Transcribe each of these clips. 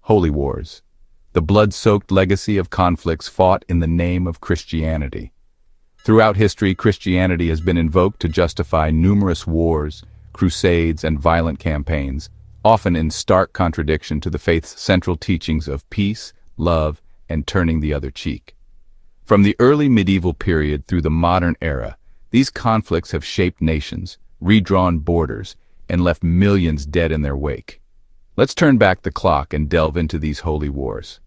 Holy Wars, the blood-soaked legacy of conflicts fought in the name of Christianity. Throughout history, Christianity has been invoked to justify numerous wars, crusades, and violent campaigns, often in stark contradiction to the faith's central teachings of peace, love, and turning the other cheek. From the early medieval period through the modern era, these conflicts have shaped nations, redrawn borders, and left millions dead in their wake. Let's turn back the clock and delve into these holy wars.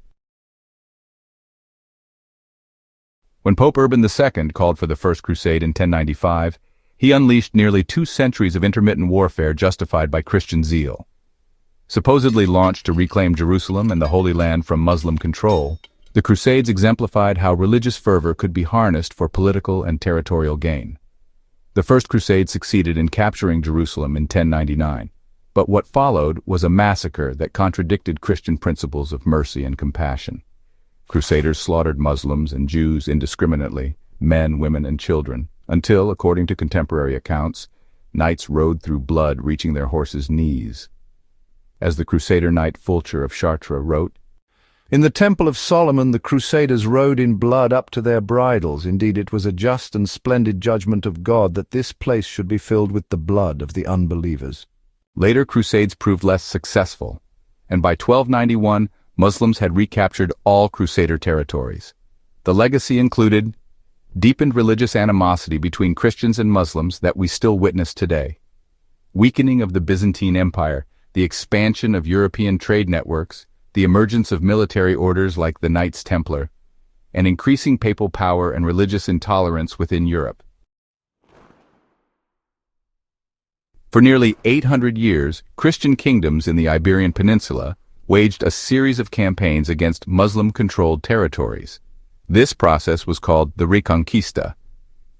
When Pope Urban II called for the First Crusade in 1095, he unleashed nearly 2 centuries of intermittent warfare justified by Christian zeal. Supposedly launched to reclaim Jerusalem and the Holy Land from Muslim control, the Crusades exemplified how religious fervor could be harnessed for political and territorial gain. The First Crusade succeeded in capturing Jerusalem in 1099, but what followed was a massacre that contradicted Christian principles of mercy and compassion. Crusaders slaughtered Muslims and Jews indiscriminately, men, women, and children, until, according to contemporary accounts, knights rode through blood reaching their horses' knees. As the Crusader knight Fulcher of Chartres wrote, "In the Temple of Solomon the Crusaders rode in blood up to their bridles. Indeed, it was a just and splendid judgment of God that this place should be filled with the blood of the unbelievers." Later crusades proved less successful, and by 1291, Muslims had recaptured all Crusader territories. The legacy included deepened religious animosity between Christians and Muslims that we still witness today, weakening of the Byzantine Empire, the expansion of European trade networks, the emergence of military orders like the Knights Templar, and increasing papal power and religious intolerance within Europe. For nearly 800 years, Christian kingdoms in the Iberian Peninsula waged a series of campaigns against Muslim-controlled territories. This process was called the Reconquista.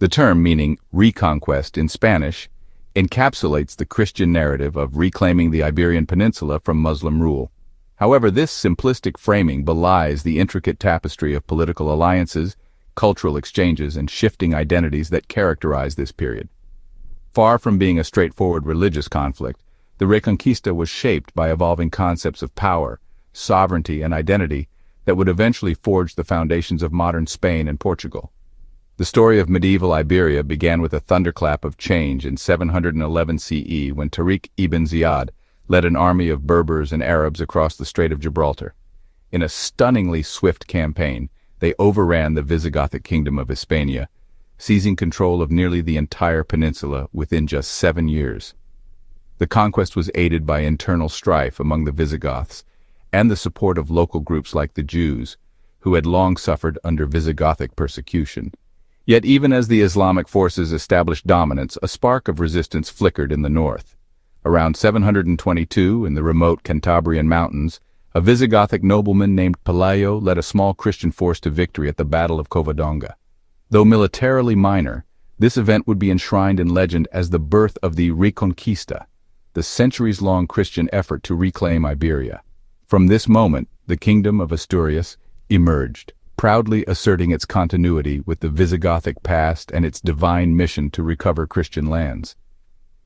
The term, meaning reconquest in Spanish, encapsulates the Christian narrative of reclaiming the Iberian Peninsula from Muslim rule. However, this simplistic framing belies the intricate tapestry of political alliances, cultural exchanges, and shifting identities that characterize this period. Far from being a straightforward religious conflict, the Reconquista was shaped by evolving concepts of power, sovereignty, and identity that would eventually forge the foundations of modern Spain and Portugal. The story of medieval Iberia began with a thunderclap of change in 711 CE when Tariq ibn Ziyad led an army of Berbers and Arabs across the Strait of Gibraltar. In a stunningly swift campaign, they overran the Visigothic kingdom of Hispania, seizing control of nearly the entire peninsula within just 7 years. The conquest was aided by internal strife among the Visigoths and the support of local groups like the Jews, who had long suffered under Visigothic persecution. Yet even as the Islamic forces established dominance, a spark of resistance flickered in the north. Around 722, in the remote Cantabrian mountains, a Visigothic nobleman named Pelayo led a small Christian force to victory at the Battle of Covadonga. Though militarily minor, this event would be enshrined in legend as the birth of the Reconquista, the centuries-long Christian effort to reclaim Iberia. From this moment, the Kingdom of Asturias emerged, proudly asserting its continuity with the Visigothic past and its divine mission to recover Christian lands.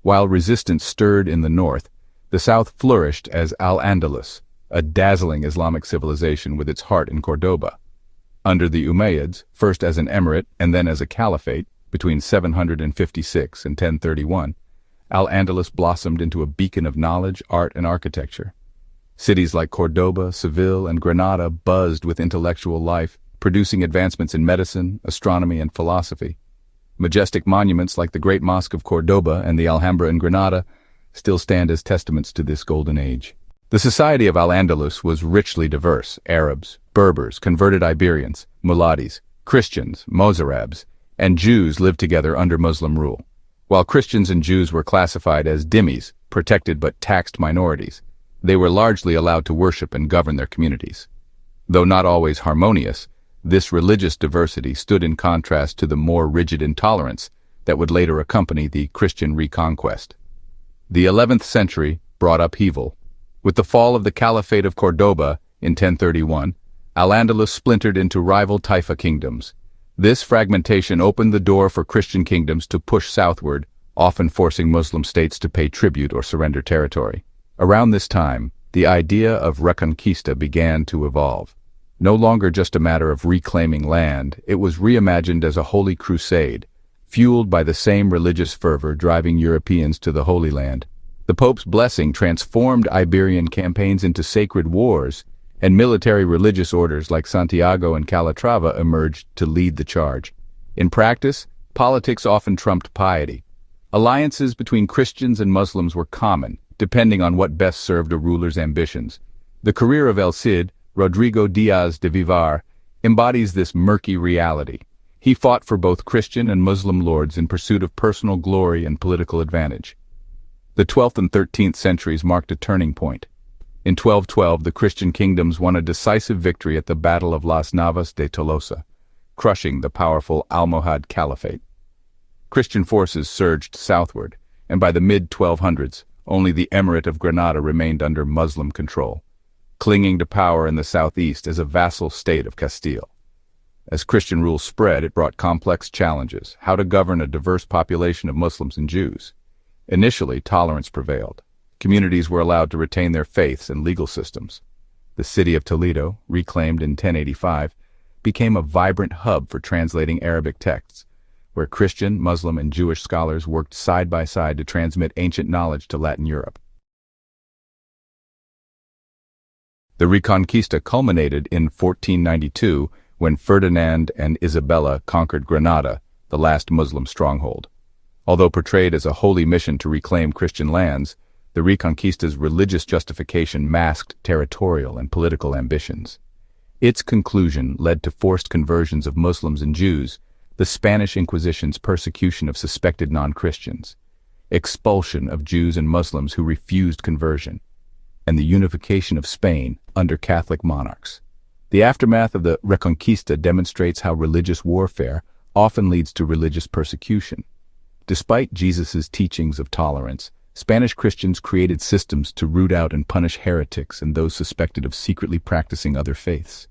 While resistance stirred in the north, the south flourished as Al-Andalus, a dazzling Islamic civilization with its heart in Cordoba. Under the Umayyads, first as an emirate and then as a caliphate, between 756 and 1031, Al-Andalus blossomed into a beacon of knowledge, art, and architecture. Cities like Cordoba, Seville, and Granada buzzed with intellectual life, producing advancements in medicine, astronomy, and philosophy. Majestic monuments like the Great Mosque of Cordoba and the Alhambra in Granada still stand as testaments to this golden age. The society of Al-Andalus was richly diverse. Arabs, Berbers, converted Iberians, Muladis, Christians, Mozarabs, and Jews lived together under Muslim rule. While Christians and Jews were classified as dhimmis, protected but taxed minorities, they were largely allowed to worship and govern their communities. Though not always harmonious, this religious diversity stood in contrast to the more rigid intolerance that would later accompany the Christian Reconquest. The 11th century brought upheaval. With the fall of the Caliphate of Cordoba in 1031, Al-Andalus splintered into rival Taifa kingdoms. This fragmentation opened the door for Christian kingdoms to push southward, often forcing Muslim states to pay tribute or surrender territory. Around this time, the idea of Reconquista began to evolve. No longer just a matter of reclaiming land, it was reimagined as a holy crusade, fueled by the same religious fervor driving Europeans to the Holy Land. The Pope's blessing transformed Iberian campaigns into sacred wars, and military religious orders like Santiago and Calatrava emerged to lead the charge. In practice, politics often trumped piety. Alliances between Christians and Muslims were common, depending on what best served a ruler's ambitions. The career of El Cid, Rodrigo Diaz de Vivar, embodies this murky reality. He fought for both Christian and Muslim lords in pursuit of personal glory and political advantage. The 12th and 13th centuries marked a turning point. In 1212, the Christian kingdoms won a decisive victory at the Battle of Las Navas de Tolosa, crushing the powerful Almohad Caliphate. Christian forces surged southward, and by the mid-1200s, only the Emirate of Granada remained under Muslim control, clinging to power in the southeast as a vassal state of Castile. As Christian rule spread, it brought complex challenges: how to govern a diverse population of Muslims and Jews. Initially, tolerance prevailed. Communities were allowed to retain their faiths and legal systems. The city of Toledo, reclaimed in 1085, became a vibrant hub for translating Arabic texts, where Christian, Muslim, and Jewish scholars worked side by side to transmit ancient knowledge to Latin Europe. The Reconquista culminated in 1492 when Ferdinand and Isabella conquered Granada, the last Muslim stronghold. Although portrayed as a holy mission to reclaim Christian lands, the Reconquista's religious justification masked territorial and political ambitions. Its conclusion led to forced conversions of Muslims and Jews, the Spanish Inquisition's persecution of suspected non-Christians, expulsion of Jews and Muslims who refused conversion, and the unification of Spain under Catholic monarchs. The aftermath of the Reconquista demonstrates how religious warfare often leads to religious persecution. Despite Jesus' teachings of tolerance, Spanish Christians created systems to root out and punish heretics and those suspected of secretly practicing other faiths.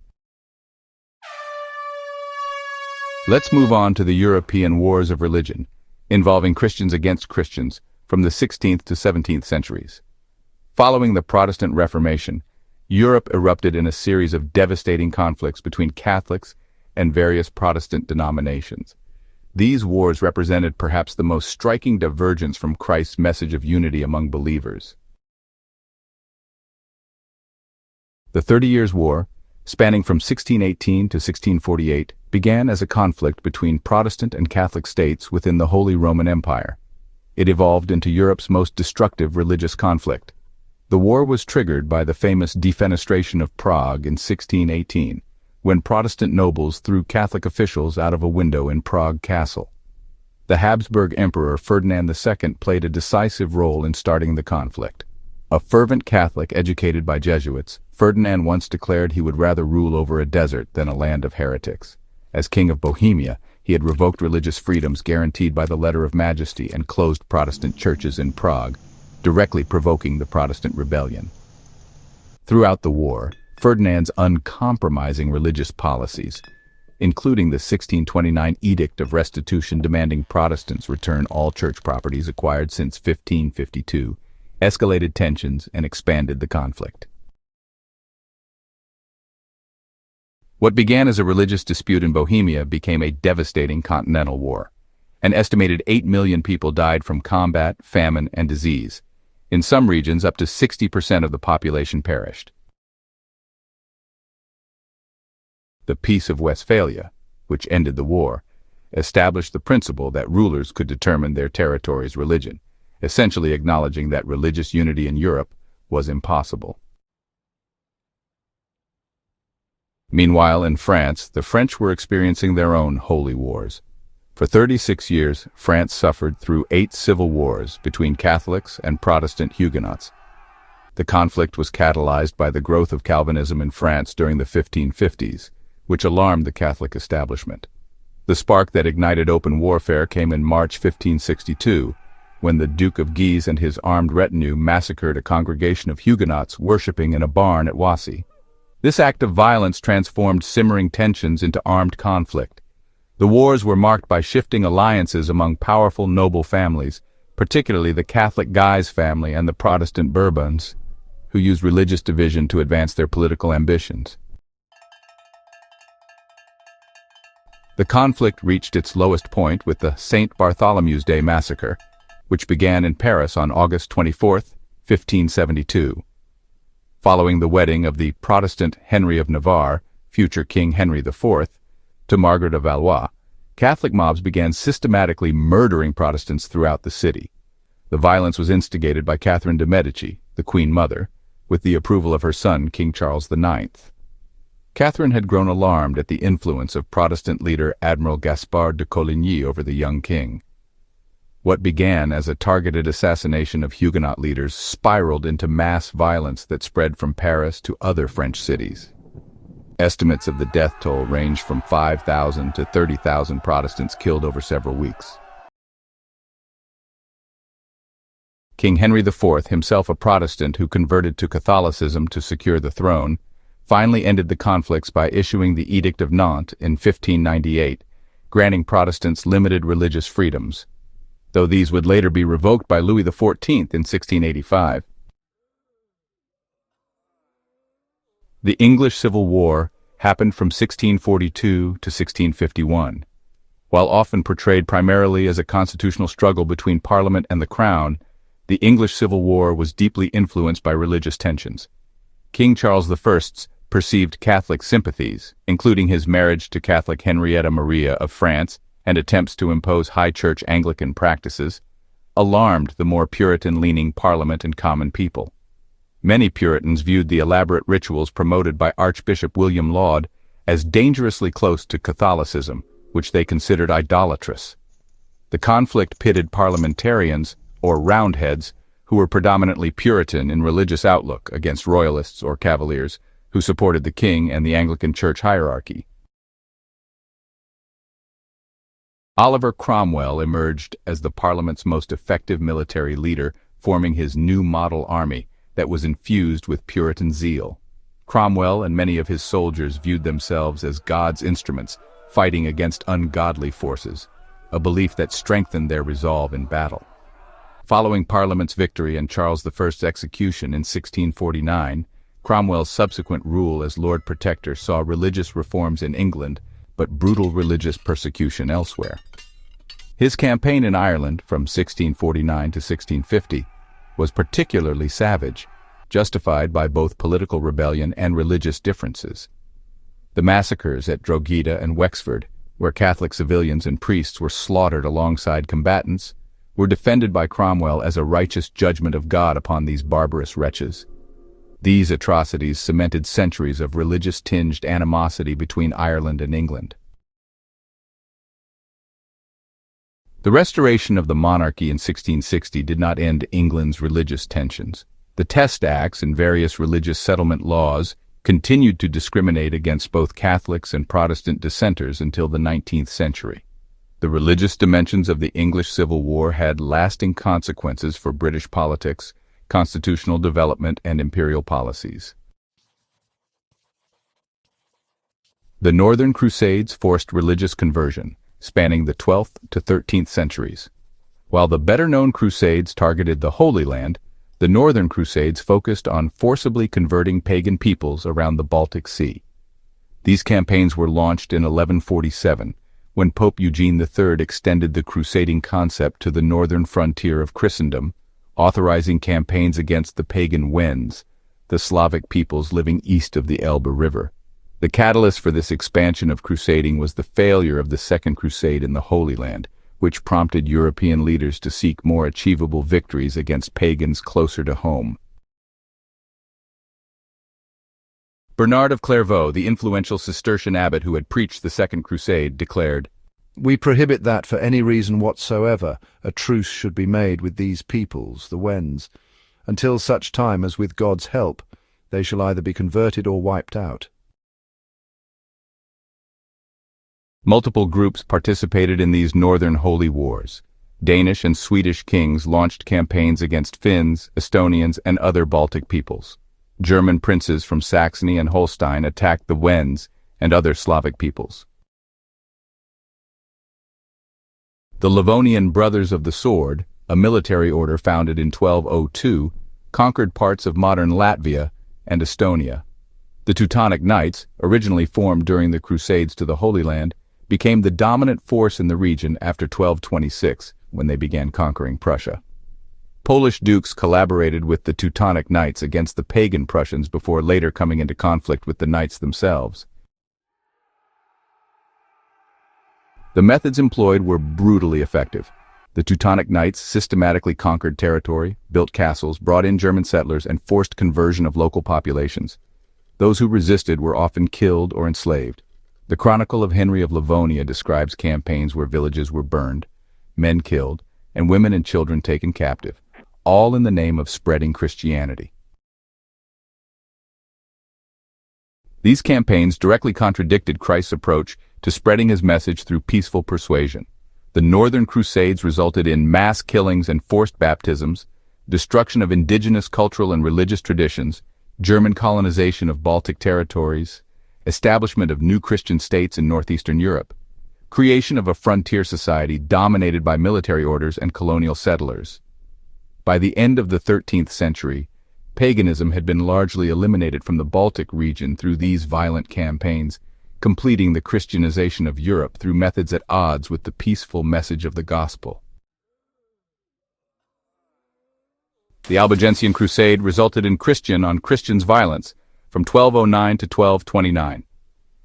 Let's move on to the European wars of religion, involving Christians against Christians from the 16th to 17th centuries. Following the Protestant Reformation, Europe erupted in a series of devastating conflicts between Catholics and various Protestant denominations. These wars represented perhaps the most striking divergence from Christ's message of unity among believers. The 30 Years' War, spanning from 1618 to 1648, began as a conflict between Protestant and Catholic states within the Holy Roman Empire. It evolved into Europe's most destructive religious conflict. The war was triggered by the famous defenestration of Prague in 1618, when Protestant nobles threw Catholic officials out of a window in Prague Castle. The Habsburg Emperor Ferdinand II played a decisive role in starting the conflict. A fervent Catholic educated by Jesuits, Ferdinand once declared he would rather rule over a desert than a land of heretics. As King of Bohemia, he had revoked religious freedoms guaranteed by the Letter of Majesty and closed Protestant churches in Prague, directly provoking the Protestant rebellion. Throughout the war, Ferdinand's uncompromising religious policies, including the 1629 Edict of Restitution demanding Protestants return all church properties acquired since 1552, escalated tensions and expanded the conflict. What began as a religious dispute in Bohemia became a devastating continental war. An estimated 8 million people died from combat, famine, and disease. In some regions, up to 60% of the population perished. The Peace of Westphalia, which ended the war, established the principle that rulers could determine their territory's religion, essentially acknowledging that religious unity in Europe was impossible. Meanwhile, in France, the French were experiencing their own holy wars. For 36 years, France suffered through 8 civil wars between Catholics and Protestant Huguenots. The conflict was catalyzed by the growth of Calvinism in France during the 1550s, which alarmed the Catholic establishment. The spark that ignited open warfare came in March 1562, when the Duke of Guise and his armed retinue massacred a congregation of Huguenots worshipping in a barn at Wassy. This act of violence transformed simmering tensions into armed conflict. The wars were marked by shifting alliances among powerful noble families, particularly the Catholic Guise family and the Protestant Bourbons. who used religious division to advance their political ambitions. The conflict reached its lowest point with the St. Bartholomew's Day Massacre, which began in Paris on August 24, 1572. Following the wedding of the Protestant Henry of Navarre, future King Henry IV, to Margaret of Valois, Catholic mobs began systematically murdering Protestants throughout the city. The violence was instigated by Catherine de' Medici, the Queen Mother, with the approval of her son, King Charles IX. Catherine had grown alarmed at the influence of Protestant leader Admiral Gaspard de Coligny over the young king. What began as a targeted assassination of Huguenot leaders spiraled into mass violence that spread from Paris to other French cities. Estimates of the death toll ranged from 5,000 to 30,000 Protestants killed over several weeks. King Henry IV, himself a Protestant who converted to Catholicism to secure the throne, finally ended the conflicts by issuing the Edict of Nantes in 1598, granting Protestants limited religious freedoms, though these would later be revoked by Louis XIV in 1685. The English Civil War happened from 1642 to 1651. While often portrayed primarily as a constitutional struggle between Parliament and the Crown, the English Civil War was deeply influenced by religious tensions. King Charles I's perceived Catholic sympathies, including his marriage to Catholic Henrietta Maria of France and attempts to impose high church Anglican practices, alarmed the more Puritan-leaning Parliament and common people. Many Puritans viewed the elaborate rituals promoted by Archbishop William Laud as dangerously close to Catholicism, which they considered idolatrous. The conflict pitted parliamentarians, or Roundheads, who were predominantly Puritan in religious outlook, against Royalists or Cavaliers, who supported the king and the Anglican Church hierarchy. Oliver Cromwell emerged as the Parliament's most effective military leader, forming his new model army that was infused with Puritan zeal. Cromwell and many of his soldiers viewed themselves as God's instruments, fighting against ungodly forces, a belief that strengthened their resolve in battle. Following Parliament's victory and Charles I's execution in 1649, Cromwell's subsequent rule as Lord Protector saw religious reforms in England, but brutal religious persecution elsewhere. His campaign in Ireland from 1649 to 1650 was particularly savage, justified by both political rebellion and religious differences. The massacres at Drogheda and Wexford, where Catholic civilians and priests were slaughtered alongside combatants, were defended by Cromwell as a righteous judgment of God upon these barbarous wretches. These atrocities cemented centuries of religious-tinged animosity between Ireland and England. The restoration of the monarchy in 1660 did not end England's religious tensions. The Test Acts and various religious settlement laws continued to discriminate against both Catholics and Protestant dissenters until the 19th century. The religious dimensions of the English Civil War had lasting consequences for British politics, constitutional development, and imperial policies. The Northern Crusades forced religious conversion, spanning the 12th to 13th centuries. While the better-known Crusades targeted the Holy Land, the Northern Crusades focused on forcibly converting pagan peoples around the Baltic Sea. These campaigns were launched in 1147, when Pope Eugene III extended the crusading concept to the northern frontier of Christendom, authorizing campaigns against the pagan Wends, the Slavic peoples living east of the Elbe River. The catalyst for this expansion of crusading was the failure of the Second Crusade in the Holy Land, which prompted European leaders to seek more achievable victories against pagans closer to home. Bernard of Clairvaux, the influential Cistercian abbot who had preached the Second Crusade, declared, "We prohibit that for any reason whatsoever a truce should be made with these peoples, the Wends, until such time as with God's help they shall either be converted or wiped out." Multiple groups participated in these northern holy wars. Danish and Swedish kings launched campaigns against Finns, Estonians, and other Baltic peoples. German princes from Saxony and Holstein attacked the Wends and other Slavic peoples. The Livonian Brothers of the Sword, a military order founded in 1202, conquered parts of modern Latvia and Estonia. The Teutonic Knights, originally formed during the Crusades to the Holy Land, became the dominant force in the region after 1226, when they began conquering Prussia. Polish dukes collaborated with the Teutonic Knights against the pagan Prussians before later coming into conflict with the Knights themselves. The methods employed were brutally effective. The Teutonic Knights systematically conquered territory, built castles, brought in German settlers, and forced conversion of local populations. Those who resisted were often killed or enslaved. The Chronicle of Henry of Livonia describes campaigns where villages were burned, men killed, and women and children taken captive, all in the name of spreading Christianity. These campaigns directly contradicted Christ's approach to spreading his message through peaceful persuasion. The Northern Crusades resulted in mass killings and forced baptisms, destruction of indigenous cultural and religious traditions, German colonization of Baltic territories, establishment of new Christian states in northeastern Europe, creation of a frontier society dominated by military orders and colonial settlers. By the end of the 13th century, paganism had been largely eliminated from the Baltic region through these violent campaigns, completing the Christianization of Europe through methods at odds with the peaceful message of the gospel. The Albigensian Crusade resulted in Christian on Christians violence from 1209 to 1229.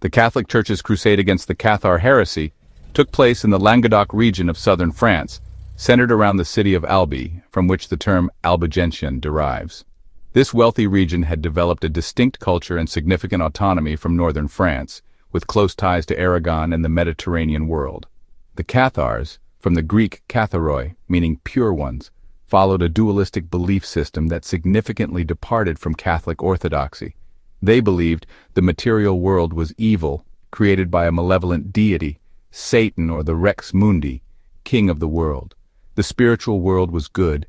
The Catholic Church's crusade against the Cathar heresy took place in the Languedoc region of southern France, centered around the city of Albi, from which the term Albigensian derives. This wealthy region had developed a distinct culture and significant autonomy from northern France, with close ties to Aragon and the Mediterranean world. The Cathars, from the Greek katharoi, meaning pure ones, followed a dualistic belief system that significantly departed from Catholic orthodoxy. They believed the material world was evil, created by a malevolent deity, Satan or the Rex Mundi, king of the world. The spiritual world was good,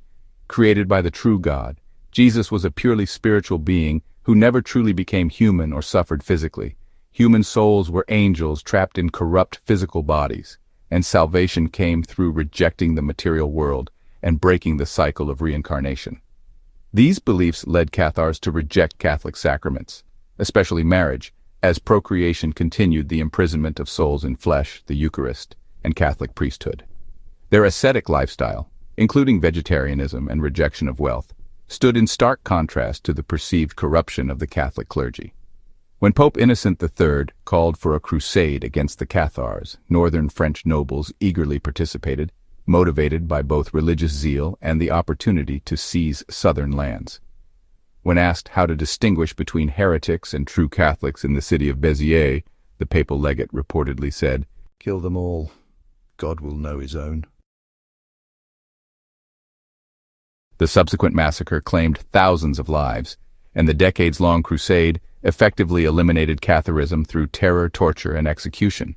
created by the true God. Jesus was a purely spiritual being who never truly became human or suffered physically. Human souls were angels trapped in corrupt physical bodies, and salvation came through rejecting the material world and breaking the cycle of reincarnation. These beliefs led Cathars to reject Catholic sacraments, especially marriage, as procreation continued the imprisonment of souls in flesh, the Eucharist, and Catholic priesthood. Their ascetic lifestyle, including vegetarianism and rejection of wealth, stood in stark contrast to the perceived corruption of the Catholic clergy. When Pope Innocent III called for a crusade against the Cathars, northern French nobles eagerly participated, motivated by both religious zeal and the opportunity to seize southern lands. When asked how to distinguish between heretics and true Catholics in the city of Béziers, the papal legate reportedly said, "Kill them all. God will know his own." The subsequent massacre claimed thousands of lives, and the decades-long crusade effectively eliminated Catharism through terror, torture, and execution.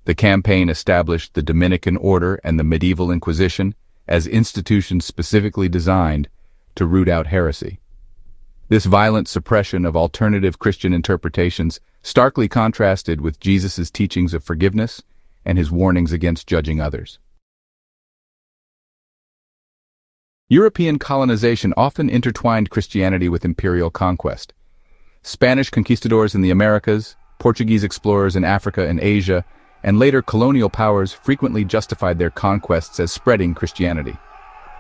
The campaign established the Dominican Order and the medieval Inquisition as institutions specifically designed to root out heresy. This violent suppression of alternative Christian interpretations starkly contrasted with Jesus' teachings of forgiveness and his warnings against judging others. European colonization often intertwined Christianity with imperial conquest. Spanish conquistadors in the Americas, Portuguese explorers in Africa and Asia, and later colonial powers frequently justified their conquests as spreading Christianity.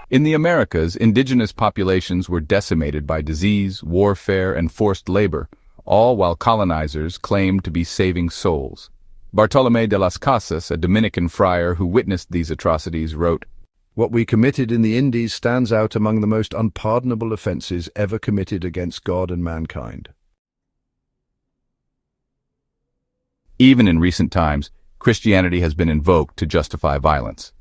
In the Americas, indigenous populations were decimated by disease, warfare, and forced labor, all while colonizers claimed to be saving souls. Bartolomé de las Casas, a Dominican friar who witnessed these atrocities, wrote, "What we committed in the Indies stands out among the most unpardonable offences ever committed against God and mankind." Even in recent times, Christianity has been invoked to justify violence.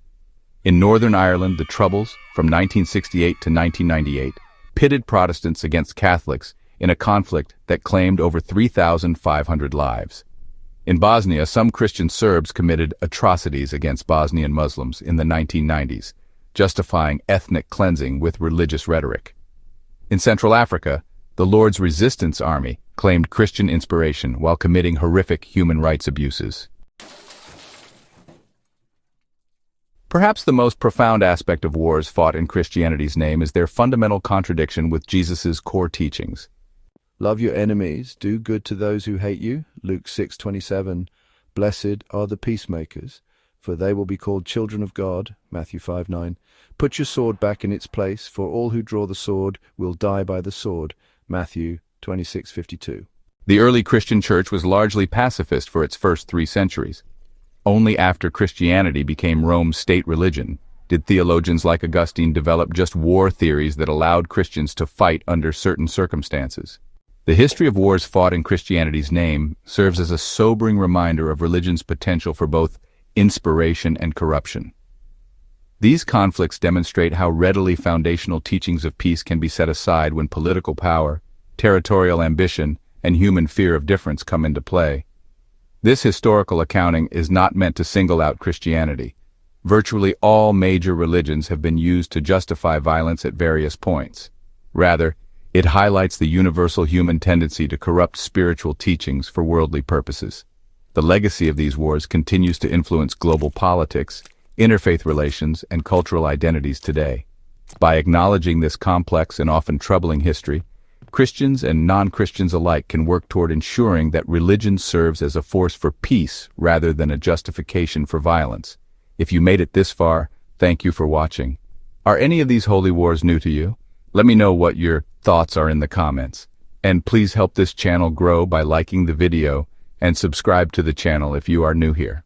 In Northern Ireland, the Troubles, from 1968 to 1998, pitted Protestants against Catholics in a conflict that claimed over 3,500 lives. In Bosnia, some Christian Serbs committed atrocities against Bosnian Muslims in the 1990s, justifying ethnic cleansing with religious rhetoric. In Central Africa, the Lord's Resistance Army claimed Christian inspiration while committing horrific human rights abuses. Perhaps the most profound aspect of wars fought in Christianity's name is their fundamental contradiction with Jesus' core teachings. Love your enemies, do good to those who hate you, Luke 6:27. Blessed are the peacemakers, for they will be called children of God, Matthew 5:9. Put your sword back in its place, for all who draw the sword will die by the sword, Matthew 26:52. The early Christian church was largely pacifist for its first 3 centuries. Only after Christianity became Rome's state religion did theologians like Augustine develop just war theories that allowed Christians to fight under certain circumstances. The history of wars fought in Christianity's name serves as a sobering reminder of religion's potential for both inspiration and corruption. These conflicts demonstrate how readily foundational teachings of peace can be set aside when political power, territorial ambition, and human fear of difference come into play. This historical accounting is not meant to single out Christianity. Virtually all major religions have been used to justify violence at various points. Rather, it highlights the universal human tendency to corrupt spiritual teachings for worldly purposes. The legacy of these wars continues to influence global politics, interfaith relations, and cultural identities today. By acknowledging this complex and often troubling history, Christians and non-Christians alike can work toward ensuring that religion serves as a force for peace rather than a justification for violence. If you made it this far, thank you for watching. Are any of these holy wars new to you? Let me know what your thoughts are in the comments. And please help this channel grow by liking the video and subscribe to the channel if you are new here.